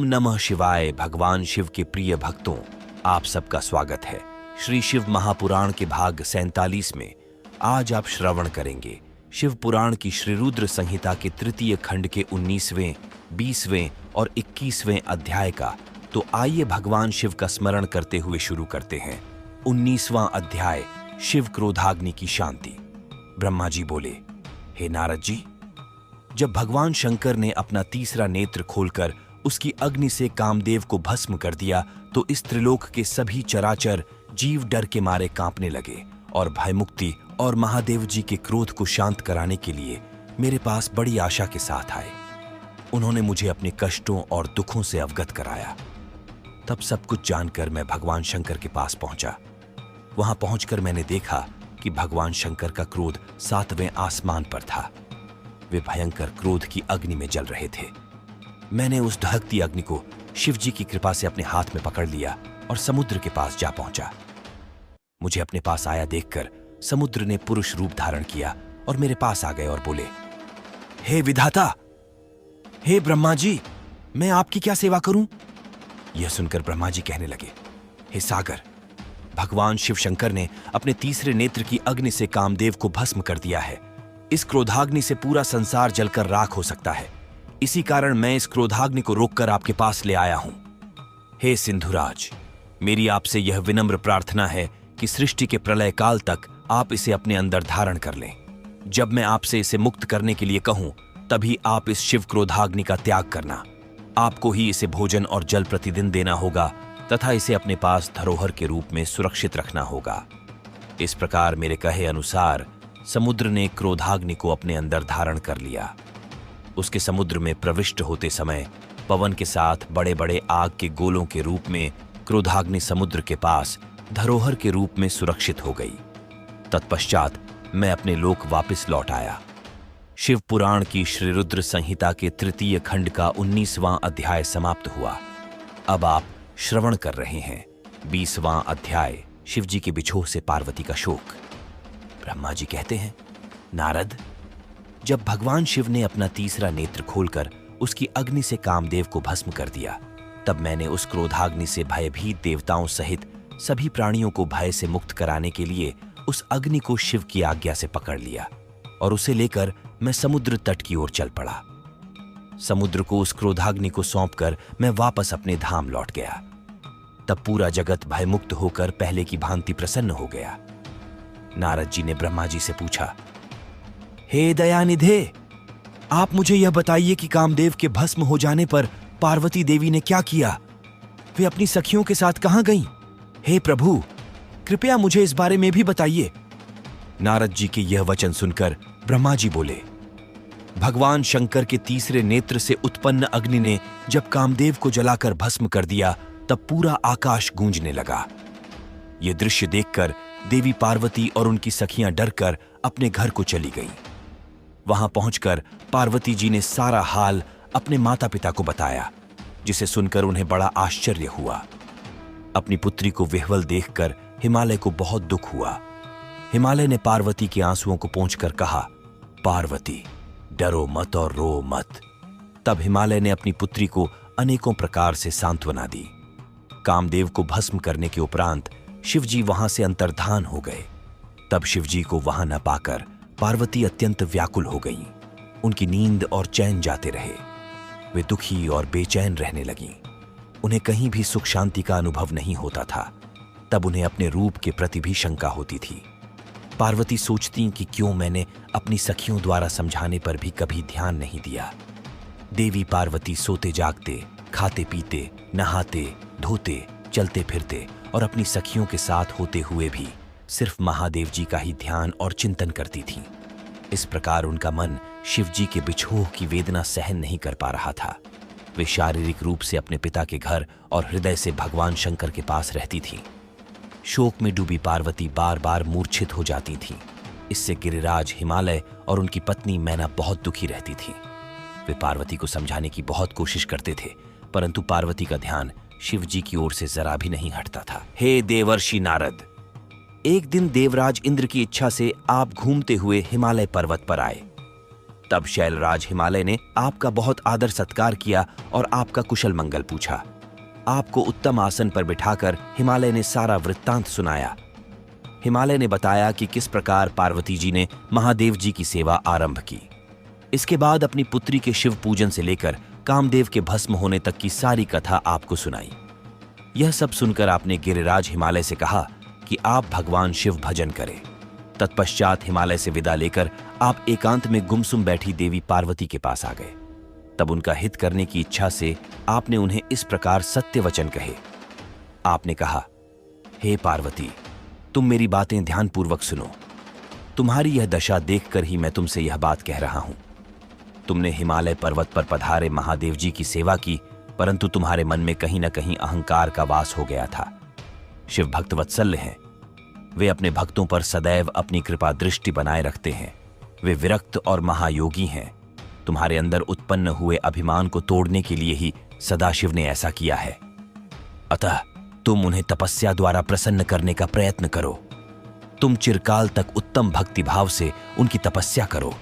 नमः शिवाय। भगवान शिव के प्रिय भक्तों, आप सबका स्वागत है श्री शिव महापुराण के भाग 47 में। आज आप श्रवण करेंगे शिव पुराण की श्री रुद्र संहिता के तृतीय खंड के 19वें, 20वें और 21वें अध्याय का। तो आइए भगवान शिव का स्मरण करते हुए शुरू करते हैं। 19वां अध्याय, शिव क्रोधाग्नि की शांति। ब्रह्मा जी बोले, हे नारद जी, जब भगवान शंकर ने अपना तीसरा नेत्र खोलकर उसकी अग्नि से कामदेव को भस्म कर दिया तो इस त्रिलोक के सभी चराचर जीव डर के मारे कांपने लगे और भयमुक्ति और महादेव जी के क्रोध को शांत कराने के लिए मेरे पास बड़ी आशा के साथ आए। उन्होंने मुझे अपने कष्टों और दुखों से अवगत कराया। तब सब कुछ जानकर मैं भगवान शंकर के पास पहुंचा। वहां पहुंचकर मैंने देखा कि भगवान शंकर का क्रोध 7वें आसमान पर था। वे भयंकर क्रोध की अग्नि में जल रहे थे। मैंने उस दहकती अग्नि को शिव जी की कृपा से अपने हाथ में पकड़ लिया और समुद्र के पास जा पहुंचा। मुझे अपने पास आया देखकर समुद्र ने पुरुष रूप धारण किया और मेरे पास आ गए और बोले, हे विधाता, हे ब्रह्मा जी, मैं आपकी क्या सेवा करूं? यह सुनकर ब्रह्मा जी कहने लगे, हे सागर, भगवान शिव शंकर ने अपने तीसरे नेत्र की अग्नि से कामदेव को भस्म कर दिया है। इस क्रोधाग्नि से पूरा संसार जलकर राख हो सकता है। इसी कारण मैं इस क्रोधाग्नि को रोककर आपके पास ले आया हूं। हे सिंधुराज, मेरी आपसे यह विनम्र प्रार्थना है कि सृष्टि के प्रलय काल तक आप इसे अपने अंदर धारण कर लें। जब मैं आपसे इसे मुक्त करने के लिए कहूं, तभी आप इस शिव क्रोधाग्नि का त्याग करना। आपको ही इसे भोजन और जल प्रतिदिन देना होगा तथा इसे अपने पास धरोहर के रूप में सुरक्षित रखना होगा। इस प्रकार मेरे कहे अनुसार समुद्र ने क्रोधाग्नि को अपने अंदर धारण कर लिया। उसके समुद्र में प्रविष्ट होते समय पवन के साथ बड़े बड़े आग के गोलों के रूप में क्रोधाग्नि समुद्र के पास धरोहर के रूप में सुरक्षित हो गई। तत्पश्चात मैं अपने लोक वापस लौट आया। शिव पुराण की श्री रुद्र संहिता के तृतीय खंड का 19वां अध्याय समाप्त हुआ। अब आप श्रवण कर रहे हैं 20वां अध्याय, शिवजी के बिछोह से पार्वती का शोक। ब्रह्मा जी कहते हैं, नारद, जब भगवान शिव ने अपना तीसरा नेत्र खोलकर उसकी अग्नि से कामदेव को भस्म कर दिया, तब मैंने उस क्रोधाग्नि से भयभीत देवताओं सहित सभी प्राणियों को भय से मुक्त कराने के लिए उस अग्नि को शिव की आज्ञा से पकड़ लिया और उसे लेकर मैं समुद्र तट की ओर चल पड़ा। समुद्र को उस क्रोधाग्नि को सौंपकर मैं वापस अपने धाम लौट गया। तब पूरा जगत भयमुक्त होकर पहले की भांति प्रसन्न हो गया। नारद जी ने ब्रह्मा जी से पूछा, हे दयानिधे, आप मुझे यह बताइए कि कामदेव के भस्म हो जाने पर पार्वती देवी ने क्या किया? वे अपनी सखियों के साथ कहां गईं? हे प्रभु, कृपया मुझे इस बारे में भी बताइए। नारद जी के यह वचन सुनकर ब्रह्मा जी बोले, भगवान शंकर के तीसरे नेत्र से उत्पन्न अग्नि ने जब कामदेव को जलाकर भस्म कर दिया, तब पूरा आकाश गूंजने लगा। यह दृश्य देखकर देवी पार्वती और उनकी सखियां डरकर अपने घर को चली गईं। वहां पहुंचकर पार्वती जी ने सारा हाल अपने माता पिता को बताया, जिसे सुनकर उन्हें बड़ा आश्चर्य हुआ। अपनी पुत्री को विह्वल देखकर हिमालय को बहुत दुख हुआ। हिमालय ने पार्वती के आंसुओं को पोंछकर कहा, पार्वती, डरो मत और रो मत। तब हिमालय ने अपनी पुत्री को अनेकों प्रकार से सांत्वना दी। कामदेव को भस्म करने के उपरांत शिवजी वहां से अंतर्धान हो गए। तब शिवजी को वहां न पाकर पार्वती अत्यंत व्याकुल हो गईं। उनकी नींद और चैन जाते रहे। वे दुखी और बेचैन रहने लगीं। उन्हें कहीं भी सुख शांति का अनुभव नहीं होता था। तब उन्हें अपने रूप के प्रति भी शंका होती थी। पार्वती सोचती कि क्यों मैंने अपनी सखियों द्वारा समझाने पर भी कभी ध्यान नहीं दिया। देवी पार्वती सोते जागते, खाते पीते, नहाते धोते, चलते फिरते और अपनी सखियों के साथ होते हुए भी सिर्फ महादेव जी का ही ध्यान और चिंतन करती थीं। इस प्रकार उनका मन शिव जी के बिछोह की वेदना सहन नहीं कर पा रहा था। वे शारीरिक रूप से अपने पिता के घर और हृदय से भगवान शंकर के पास रहती थीं। शोक में डूबी पार्वती बार बार मूर्छित हो जाती थीं। इससे गिरिराज, हिमालय और उनकी पत्नी मैना बहुत दुखी रहती थीं। वे पार्वती को समझाने की बहुत कोशिश करते थे, परंतु पार्वती का ध्यान शिव जी की ओर से जरा भी नहीं हटता था। हे देवर्षि नारद, एक दिन देवराज इंद्र की इच्छा से आप घूमते हुए हिमालय पर्वत पर आए। तब शैलराज हिमालय ने आपका बहुत आदर सत्कार किया और आपका कुशल मंगल पूछा। आपको उत्तम आसन पर बिठाकर हिमालय ने सारा वृत्तांत सुनाया। हिमालय ने बताया कि किस प्रकार पार्वती जी ने महादेव जी की सेवा आरंभ की। इसके बाद अपनी पुत्री के शिव पूजन से लेकर कामदेव के भस्म होने तक की सारी कथा आपको सुनाई। यह सब सुनकर आपने गिरिराज हिमालय से कहा कि आप भगवान शिव भजन करें। तत्पश्चात हिमालय से विदा लेकर आप एकांत में गुमसुम बैठी देवी पार्वती के पास आ गए। तब उनका हित करने की इच्छा से आपने उन्हें इस प्रकार सत्य वचन कहे। आपने कहा, हे पार्वती, तुम मेरी बातें ध्यानपूर्वक सुनो। तुम्हारी यह दशा देखकर ही मैं तुमसे यह बात कह रहा हूं। तुमने हिमालय पर्वत पर पधारे महादेव जी की सेवा की, परंतु तुम्हारे मन में कहीं न कहीं अहंकार का वास हो गया था। शिव भक्त वत्सल्य हैं। वे अपने भक्तों पर सदैव अपनी कृपा दृष्टि बनाए रखते हैं। वे विरक्त और महायोगी हैं। तुम्हारे अंदर उत्पन्न हुए अभिमान को तोड़ने के लिए ही सदाशिव ने ऐसा किया है। अतः तुम उन्हें तपस्या द्वारा प्रसन्न करने का प्रयत्न करो। तुम चिरकाल तक उत्तम भक्तिभाव से उनकी तपस्या करो।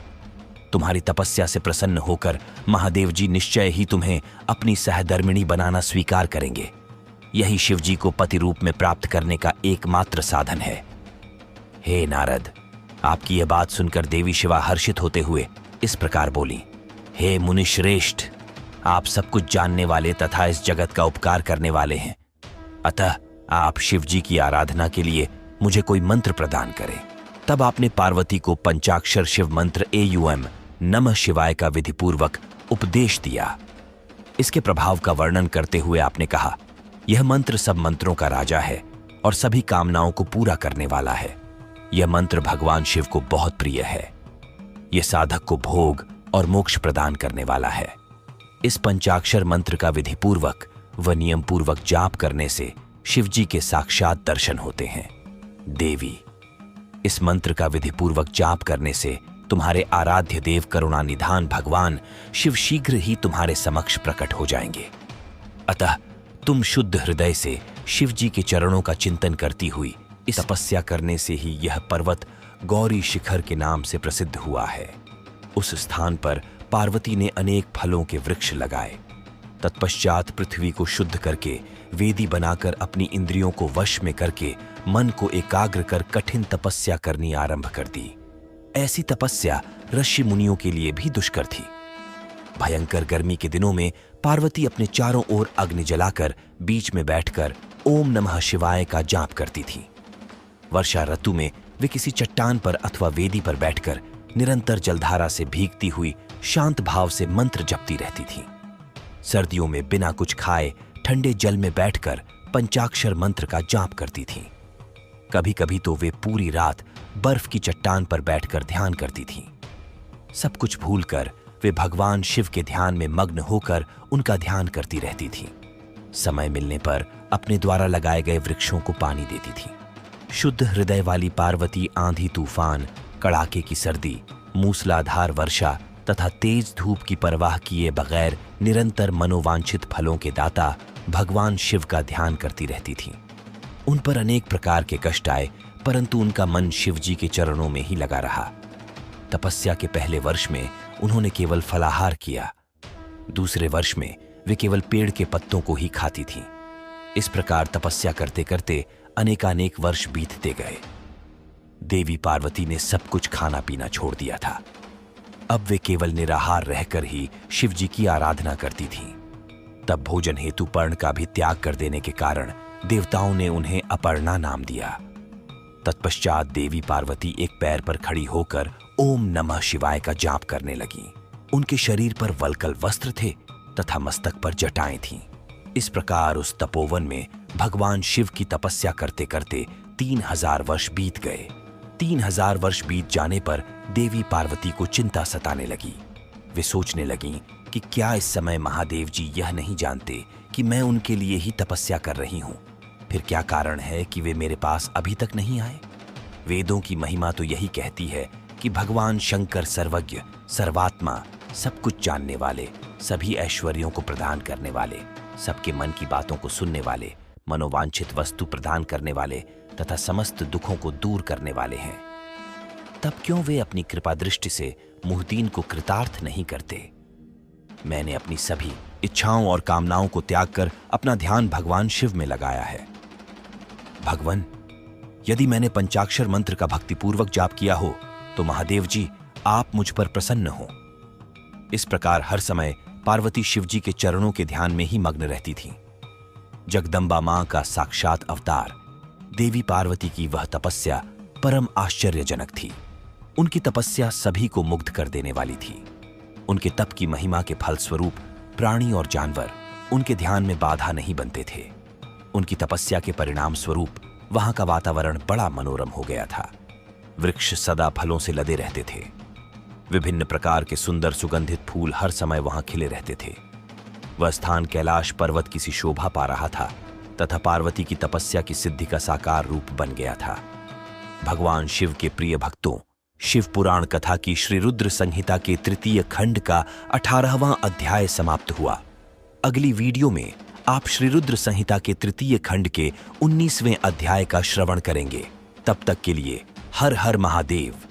तुम्हारी तपस्या से प्रसन्न होकर महादेव जी निश्चय ही तुम्हें अपनी सहधर्मिणी बनाना स्वीकार करेंगे। यही शिव जी को पति रूप में प्राप्त करने का एकमात्र साधन है। हे नारद, आपकी यह बात सुनकर देवी शिवा हर्षित होते हुए इस प्रकार बोली, हे मुनिश्रेष्ठ, आप सब कुछ जानने वाले तथा इस जगत का उपकार करने वाले हैं। अतः आप शिव जी की आराधना के लिए मुझे कोई मंत्र प्रदान करें। तब आपने पार्वती को पंचाक्षर शिव मंत्र AUM नमः शिवाय का विधिपूर्वक उपदेश दिया। इसके प्रभाव का वर्णन करते हुए आपने कहा, यह मंत्र सब मंत्रों का राजा है और सभी कामनाओं को पूरा करने वाला है। यह मंत्र भगवान शिव को बहुत प्रिय है। यह साधक को भोग और मोक्ष प्रदान करने वाला है। इस पंचाक्षर मंत्र का विधिपूर्वक व नियम पूर्वक जाप करने से शिव जी के साक्षात दर्शन होते हैं। देवी, इस मंत्र का विधिपूर्वक जाप करने से तुम्हारे आराध्य देव करुणा निधान भगवान शिव शीघ्र ही तुम्हारे समक्ष प्रकट हो जाएंगे। अतः तुम शुद्ध हृदय से शिव जी के चरणों का चिंतन करती हुई इस तपस्या करने से ही यह पर्वत गौरी शिखर के नाम से प्रसिद्ध हुआ है। उस स्थान पर पार्वती ने अनेक फलों के वृक्ष लगाए। तत्पश्चात पृथ्वी को शुद्ध करके वेदी बनाकर अपनी इंद्रियों को वश में करके मन को एकाग्र कर कठिन तपस्या करनी आरंभ कर दी। ऐसी तपस्या ऋषि मुनियों के लिए भी दुष्कर थी। भयंकर गर्मी के दिनों में पार्वती अपने चारों ओर अग्नि जलाकर बीच में बैठकर ओम नमः शिवाय का जाप करती थी। वर्षा ऋतु में वे किसी चट्टान पर अथवा वेदी पर बैठकर निरंतर जलधारा से भीगती हुई शांत भाव से मंत्र जपती रहती थी। सर्दियों में बिना कुछ खाए ठंडे जल में बैठकर पंचाक्षर मंत्र का जाप करती थीं। कभी कभी तो वे पूरी रात बर्फ की चट्टान पर बैठकर ध्यान करती थीं। सब कुछ भूलकर वे भगवान शिव के ध्यान में मग्न होकर उनका ध्यान करती रहती थीं। समय मिलने पर अपने द्वारा लगाए गए वृक्षों को पानी देती थीं। शुद्ध हृदय वाली पार्वती आंधी तूफान, कड़ाके की सर्दी, मूसलाधार वर्षा तथा तेज धूप की परवाह किए बगैर निरंतर मनोवांछित फलों के दाता भगवान शिव का ध्यान करती रहती थीं। उन पर अनेक प्रकार के कष्ट आए, परंतु उनका मन शिव जी के चरणों में ही लगा रहा। तपस्या के पहले वर्ष में उन्होंने केवल फलाहार किया। दूसरे वर्ष में वे केवल पेड़ के पत्तों को ही खाती थीं। इस प्रकार तपस्या करते करते अनेकानेक वर्ष बीतते गए। देवी पार्वती ने सब कुछ खाना पीना छोड़ दिया था। अब वे केवल निराहार रहकर ही शिव जी की आराधना करती थीं। तब भोजन हेतु पर्ण का भी त्याग कर देने के कारण देवताओं ने उन्हें अपर्णा नाम दिया। तत्पश्चात देवी पार्वती एक पैर पर खड़ी होकर ओम नमः शिवाय का जाप करने लगी। उनके शरीर पर वल्कल वस्त्र थे तथा मस्तक पर जटाएं थीं। इस प्रकार उस तपोवन में भगवान शिव की तपस्या करते करते 3000 वर्ष बीत गए। 3000 वर्ष बीत जाने पर देवी पार्वती को चिंता सताने लगी। वे सोचने लगीं कि क्या इस समय महादेव जी यह नहीं जानते कि मैं उनके लिए ही तपस्या कर रही हूं? फिर क्या कारण है कि वे मेरे पास अभी तक नहीं आए? वेदों की महिमा तो यही कहती है कि भगवान शंकर सर्वज्ञ, सर्वात्मा, सब कुछ जानने वाले, सभी ऐश्वर्यों को प्रदान करने वाले, सबके मन की बातों को सुनने वाले, मनोवांछित वस्तु प्रदान करने वाले तथा समस्त दुखों को दूर करने वाले हैं। तब क्यों वे अपनी कृपा दृष्टि से मुहद्दीन को कृतार्थ नहीं करते? मैंने अपनी सभी इच्छाओं और कामनाओं को त्याग कर अपना ध्यान भगवान शिव में लगाया है। भगवान, यदि मैंने पंचाक्षर मंत्र का भक्तिपूर्वक जाप किया हो तो महादेव जी आप मुझ पर प्रसन्न हो। इस प्रकार हर समय पार्वती शिवजी के चरणों के ध्यान में ही मग्न रहती थीं। जगदम्बा मां का साक्षात अवतार देवी पार्वती की वह तपस्या परम आश्चर्यजनक थी। उनकी तपस्या सभी को मुग्ध कर देने वाली थी। उनके तप की महिमा के फलस्वरूप प्राणी और जानवर उनके ध्यान में बाधा नहीं बनते थे। उनकी तपस्या के परिणाम स्वरूप वहां का वातावरण बड़ा मनोरम हो गया था। वृक्ष सदा फलों से लदे रहते थे। विभिन्न प्रकार के सुंदर सुगंधित फूल हर समय वहां खिले रहते थे। वह स्थान कैलाश पर्वत की सी शोभा पा रहा था तथा पार्वती की तपस्या की सिद्धि का साकार रूप बन गया था। भगवान शिव के प्रिय भक्तों, शिव पुराण कथा की श्री रुद्र संहिता के तृतीय खंड का 18वां अध्याय समाप्त हुआ। अगली वीडियो में आप श्री रुद्र संहिता के तृतीय खंड के 19वें अध्याय का श्रवण करेंगे। तब तक के लिए हर हर महादेव।